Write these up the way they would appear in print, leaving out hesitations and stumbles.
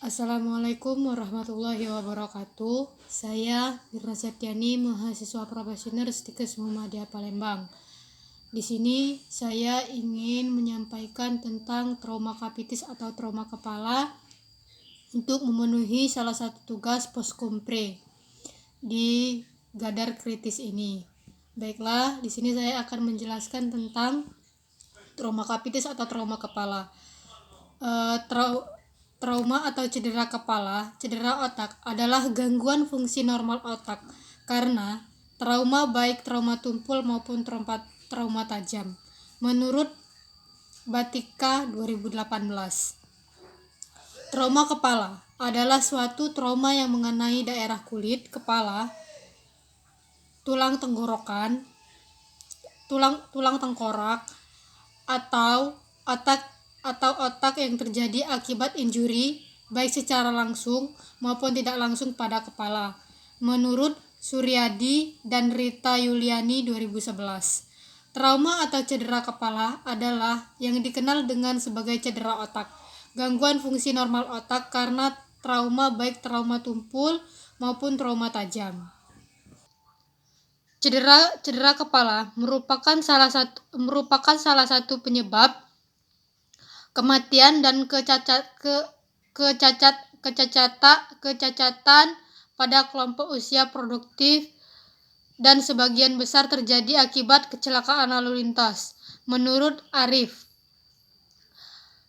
Assalamualaikum warahmatullahi wabarakatuh. Saya Mirna Septiani, mahasiswa profesioner Stikes Muhammadiyah Palembang. Di sini saya ingin menyampaikan tentang trauma kapitis atau trauma kepala untuk memenuhi salah satu tugas poskompre di gadar kritis ini. Baiklah, di sini saya akan menjelaskan tentang trauma kapitis atau trauma kepala. Trauma atau cedera kepala, cedera otak adalah gangguan fungsi normal otak karena trauma baik trauma tumpul maupun trauma tajam. Menurut Batika 2018, trauma kepala adalah suatu trauma yang mengenai daerah kulit, kepala, tulang tenggorokan, tulang tengkorak, atau otak yang terjadi akibat injuri baik secara langsung maupun tidak langsung pada kepala. Menurut Suryadi dan Rita Yuliani 2011, trauma atau cedera kepala adalah yang dikenal dengan sebagai cedera otak, gangguan fungsi normal otak karena trauma baik trauma tumpul maupun trauma tajam. Cedera kepala merupakan salah satu penyebab kematian dan kecacatan pada kelompok usia produktif dan sebagian besar terjadi akibat kecelakaan lalu lintas. Menurut Arif,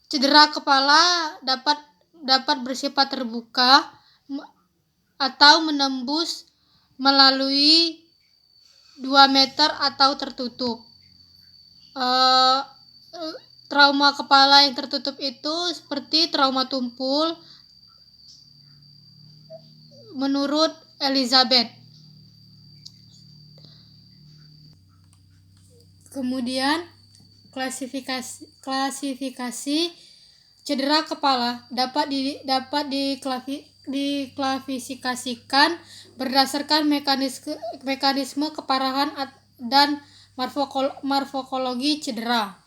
cedera kepala dapat bersifat terbuka atau menembus melalui 2 meter atau tertutup. Trauma kepala yang tertutup itu seperti trauma tumpul menurut Elizabeth. Kemudian klasifikasi cedera kepala dapat diklasifikasikan berdasarkan mekanisme keparahan dan morfologi cedera.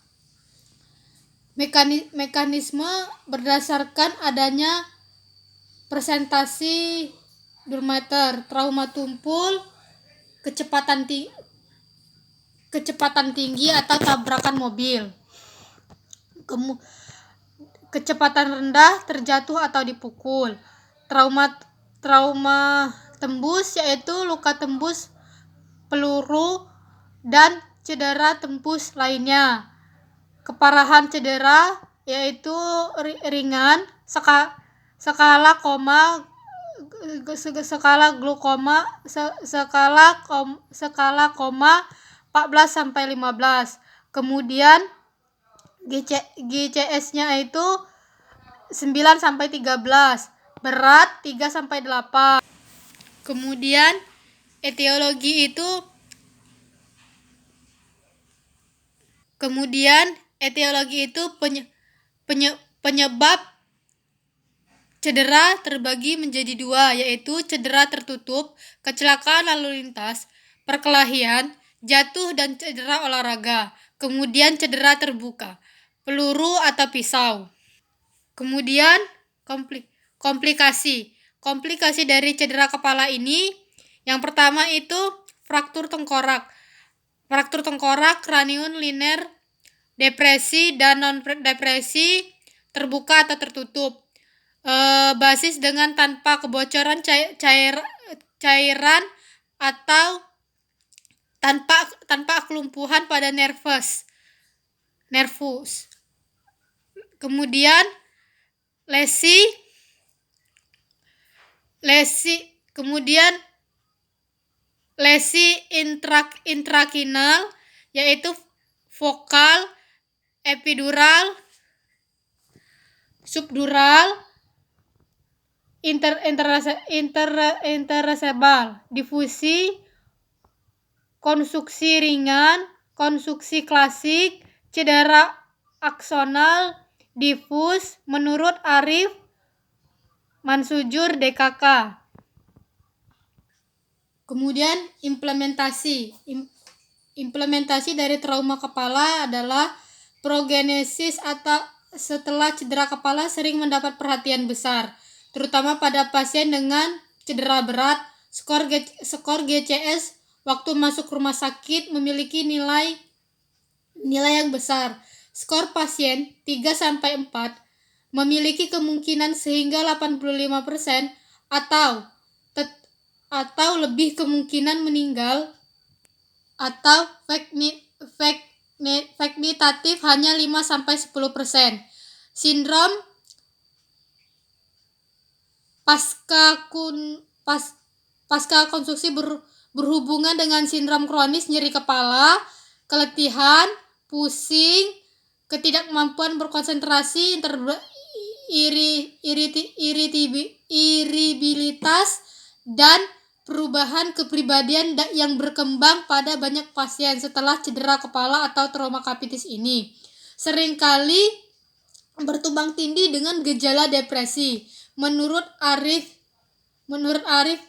Mekanisme berdasarkan adanya presentasi durmeter, trauma tumpul, kecepatan tinggi atau tabrakan mobil. Kecepatan rendah, terjatuh atau dipukul. Trauma tembus yaitu luka tembus peluru dan cedera tembus lainnya. Keparahan cedera yaitu ringan, skala koma 14 sampai 15. Kemudian GCS-nya itu 9 sampai 13, berat 3 sampai 8. Kemudian etiologi itu penyebab cedera terbagi menjadi 2, yaitu cedera tertutup, kecelakaan lalu lintas, perkelahian, jatuh dan cedera olahraga. Kemudian cedera terbuka, peluru atau pisau. Kemudian komplikasi dari cedera kepala ini, yang pertama itu fraktur tengkorak, kraniun linear, depresi dan non-depresi, terbuka atau tertutup, basis dengan tanpa kebocoran cairan atau tanpa kelumpuhan pada nervus. Kemudian lesi intrakinal yaitu vokal, epidural, subdural, intercerebral, difusi, konstruksi ringan, konstruksi klasik, cedera aksonal, difus menurut Arif Mansujur DKK. Kemudian implementasi dari trauma kepala adalah progenesis atau setelah cedera kepala sering mendapat perhatian besar. terutama pada pasien dengan cedera berat. Skor GCS waktu masuk rumah sakit memiliki nilai yang besar. Skor pasien 3-4 memiliki kemungkinan sehingga 85% atau lebih kemungkinan meninggal, atau fakultatif hanya 5-10%. Sindrom pasca konsumsi berhubungan dengan sindrom kronis nyeri kepala, keletihan, pusing, ketidakmampuan berkonsentrasi, irritabilitas, dan perubahan kepribadian yang berkembang pada banyak pasien setelah cedera kepala atau trauma kapitis ini. Seringkali bertumbang tindih dengan gejala depresi. Menurut Arif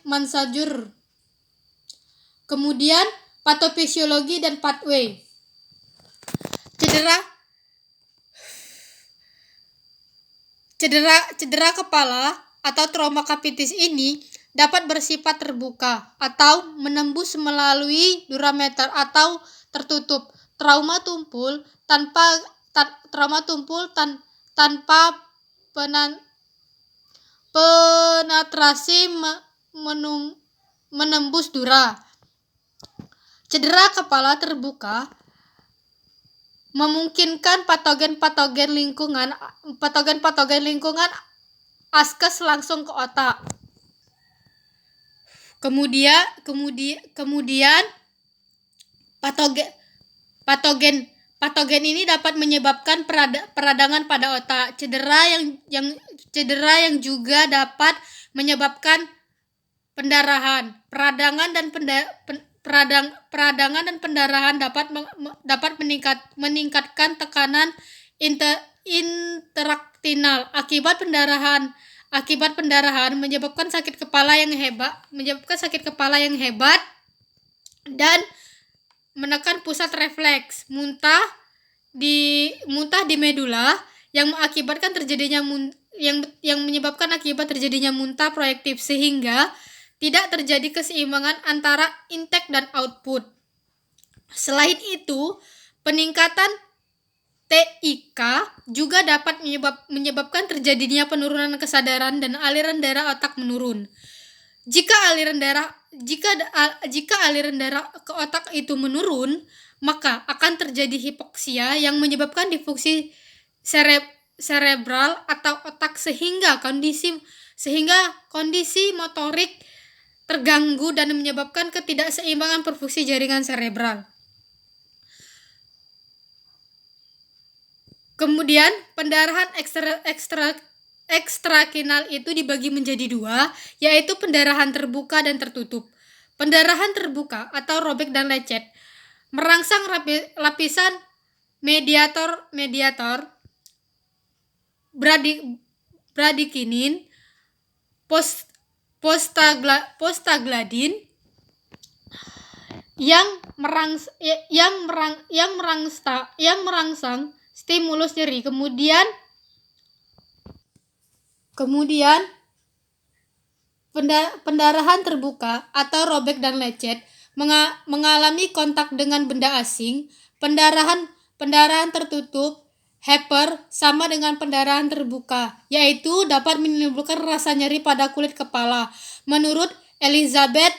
Mansajur. Kemudian patofisiologi dan pathway. Cedera kepala atau trauma kapitis ini dapat bersifat terbuka atau menembus melalui durameter atau tertutup. Trauma tumpul tanpa penetrasi menembus dura. Cedera kepala terbuka memungkinkan patogen lingkungan askes langsung ke otak. Kemudian patogen ini dapat menyebabkan peradangan pada otak. Cedera yang juga dapat menyebabkan pendarahan. Peradangan dan pendarahan dapat meningkatkan tekanan intrakranial. Akibat pendarahan menyebabkan sakit kepala yang hebat dan menekan pusat refleks. Muntah di medula yang menyebabkan akibat terjadinya muntah proyektif, sehingga tidak terjadi keseimbangan antara intake dan output. Selain itu, peningkatan TIK juga dapat menyebabkan terjadinya penurunan kesadaran dan aliran darah otak menurun. Jika aliran darah ke otak itu menurun, maka akan terjadi hipoksia yang menyebabkan disfungsi cerebral atau otak, sehingga kondisi motorik terganggu dan menyebabkan ketidakseimbangan perfungsi jaringan cerebral. Kemudian pendarahan ekstrakrinal itu dibagi menjadi dua, yaitu pendarahan terbuka dan tertutup. Pendarahan terbuka atau robek dan lecet merangsang lapisan mediator bradikinin, prostaglandin yang merangsang stimulus nyeri. Kemudian pendarahan terbuka atau robek dan lecet mengalami kontak dengan benda asing. Pendarahan tertutup Hyper sama dengan pendarahan terbuka, yaitu dapat menimbulkan rasa nyeri pada kulit kepala. Menurut Elizabeth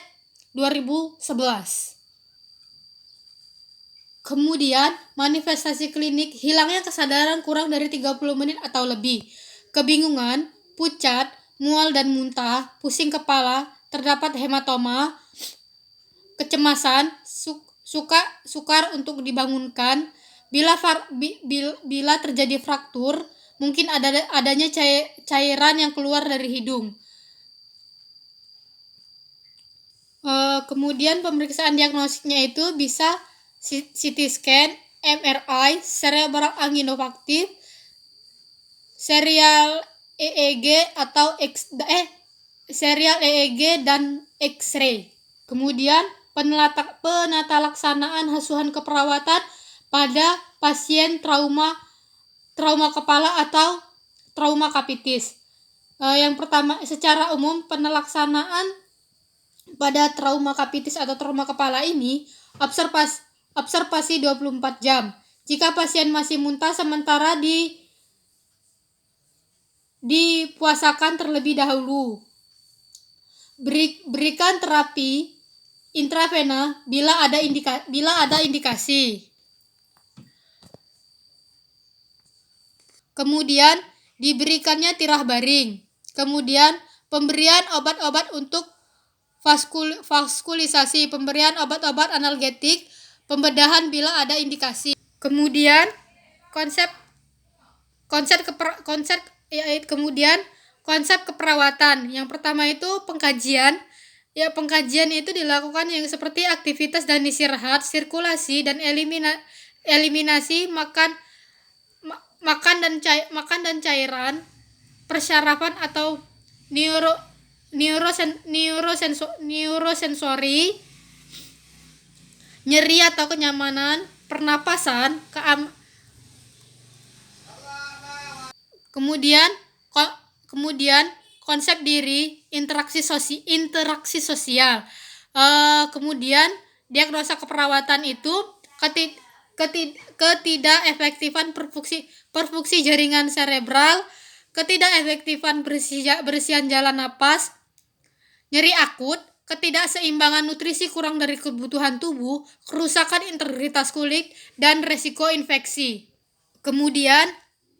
2011. Kemudian, manifestasi klinik hilangnya kesadaran kurang dari 30 menit atau lebih. Kebingungan, pucat, mual dan muntah, pusing kepala, terdapat hematoma, kecemasan, sukar untuk dibangunkan. Bila terjadi fraktur, mungkin adanya cairan yang keluar dari hidung. Kemudian pemeriksaan diagnostiknya itu bisa CT scan, MRI, cerebral angiopathy, serial EEG dan X-ray. Kemudian penata laksanaan asuhan keperawatan pada pasien trauma kepala atau trauma kapitis. Yang pertama, secara umum penelaksanaan pada trauma kapitis atau trauma kepala ini observasi 24 jam. Jika pasien masih muntah sementara dipuasakan terlebih dahulu. Berikan terapi intravena bila ada indikasi. Kemudian diberikannya tirah baring. Kemudian pemberian obat-obat untuk vaskulisasi, pemberian obat-obat analgetik, pembedahan bila ada indikasi. Kemudian konsep keperawatan. Yang pertama itu pengkajian. Ya, pengkajian itu dilakukan yang seperti aktivitas dan istirahat, sirkulasi dan eliminasi makan dan cairan, persyarafan atau neurosensori, nyeri atau kenyamanan, pernapasan, kemudian konsep diri, interaksi sosial. Kemudian diagnosa keperawatan itu ketidakefektifan perfusi jaringan serebral, ketidakefektifan bersihan jalan napas, nyeri akut, ketidakseimbangan nutrisi kurang dari kebutuhan tubuh, kerusakan integritas kulit, dan resiko infeksi. Kemudian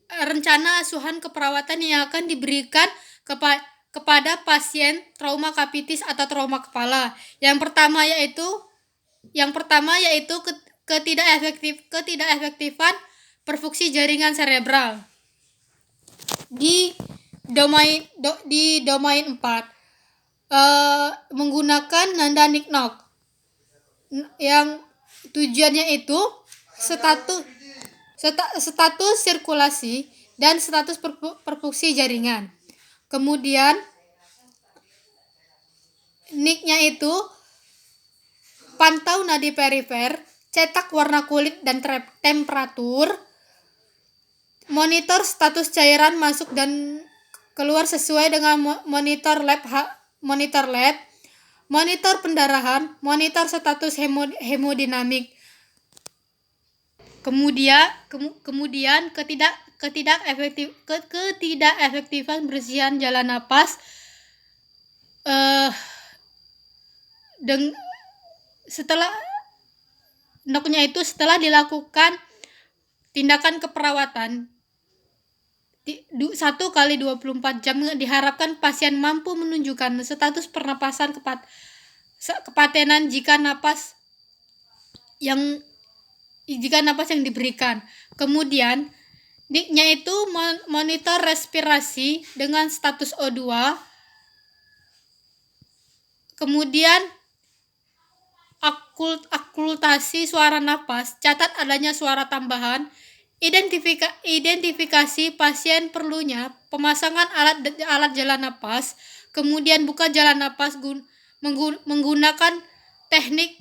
rencana asuhan keperawatan yang akan diberikan kepada pasien trauma kapitis atau trauma kepala. Yang pertama yaitu ketidakefektifan perfusi jaringan serebral. Di domain 4 menggunakan Nanda Nicknock yang tujuannya itu status sirkulasi dan status perfusi jaringan. Kemudian NIC-nya itu pantau nadi perifer, cetak warna kulit dan temperatur, monitor status cairan masuk dan keluar sesuai dengan monitor lab, monitor pendarahan, monitor status hemodinamik. Kemudian ketidakefektifan bersihan jalan napas setelah dilakukan tindakan keperawatan 1x24 jam, diharapkan pasien mampu menunjukkan status pernapasan kepatenan jika napas yang diberikan. Kemudian NIC-nya itu monitor respirasi dengan status O2. Kemudian okultasi suara napas, catat adanya suara tambahan, identifikasi pasien perlunya pemasangan alat jalan napas, kemudian buka jalan napas menggunakan teknik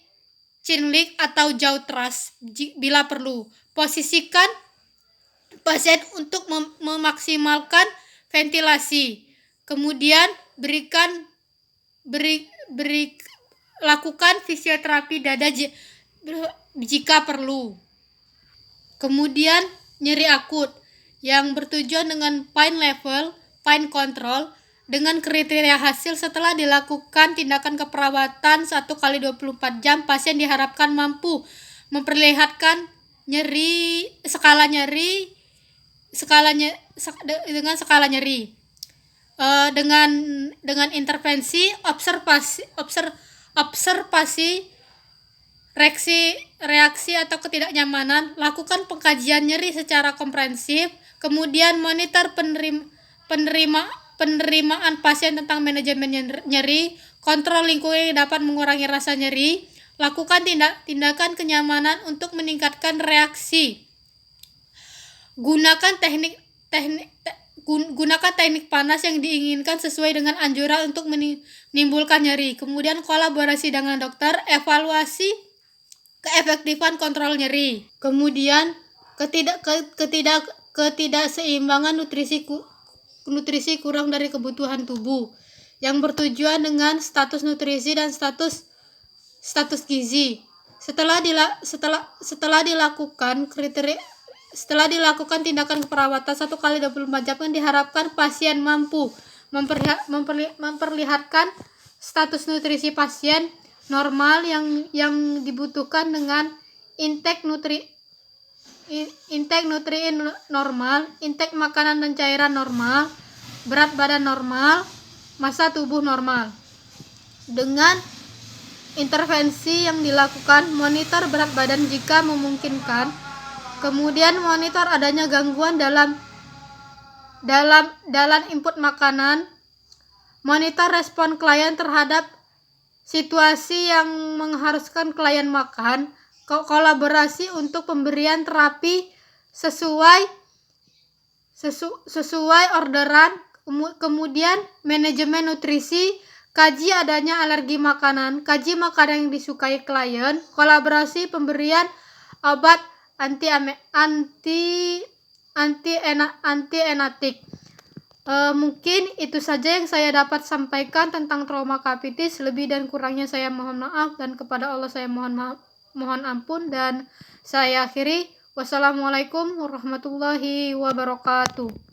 Chinlick atau jaw thrust bila perlu. Posisikan pasien untuk memaksimalkan ventilasi. Kemudian lakukan fisioterapi dada jika perlu. Kemudian nyeri akut yang bertujuan dengan pain control dengan kriteria hasil setelah dilakukan tindakan keperawatan 1x24 jam, pasien diharapkan mampu memperlihatkan skala nyeri dengan intervensi observasi reaksi atau ketidaknyamanan, lakukan pengkajian nyeri secara komprehensif, kemudian monitor penerimaan pasien tentang manajemen nyeri, kontrol lingkungan yang dapat mengurangi rasa nyeri, lakukan tindakan kenyamanan untuk meningkatkan reaksi. Gunakan teknik panas yang diinginkan sesuai dengan anjuran untuk menimbulkan nyeri. Kemudian kolaborasi dengan dokter, evaluasi keefektifan kontrol nyeri. Kemudian ketidakseimbangan nutrisi nutrisi kurang dari kebutuhan tubuh, yang bertujuan dengan status nutrisi dan status gizi. Setelah dilakukan tindakan keperawatan 1 kali 24 jam, kan diharapkan pasien mampu memperlihatkan status nutrisi pasien normal yang dibutuhkan dengan intake nutrien normal, intake makanan dan cairan normal, berat badan normal, massa tubuh normal. Dengan intervensi yang dilakukan, monitor berat badan jika memungkinkan, kemudian monitor adanya gangguan dalam input makanan, monitor respon klien terhadap situasi yang mengharuskan klien makan, kolaborasi untuk pemberian terapi sesuai orderan, kemudian manajemen nutrisi, kaji adanya alergi makanan, kaji makanan yang disukai klien, kolaborasi pemberian obat anti-enatik. Mungkin itu saja yang saya dapat sampaikan tentang trauma kapitis. Lebih dan kurangnya saya mohon maaf, dan kepada Allah saya mohon ampun, dan saya akhiri. Wassalamualaikum warahmatullahi wabarakatuh.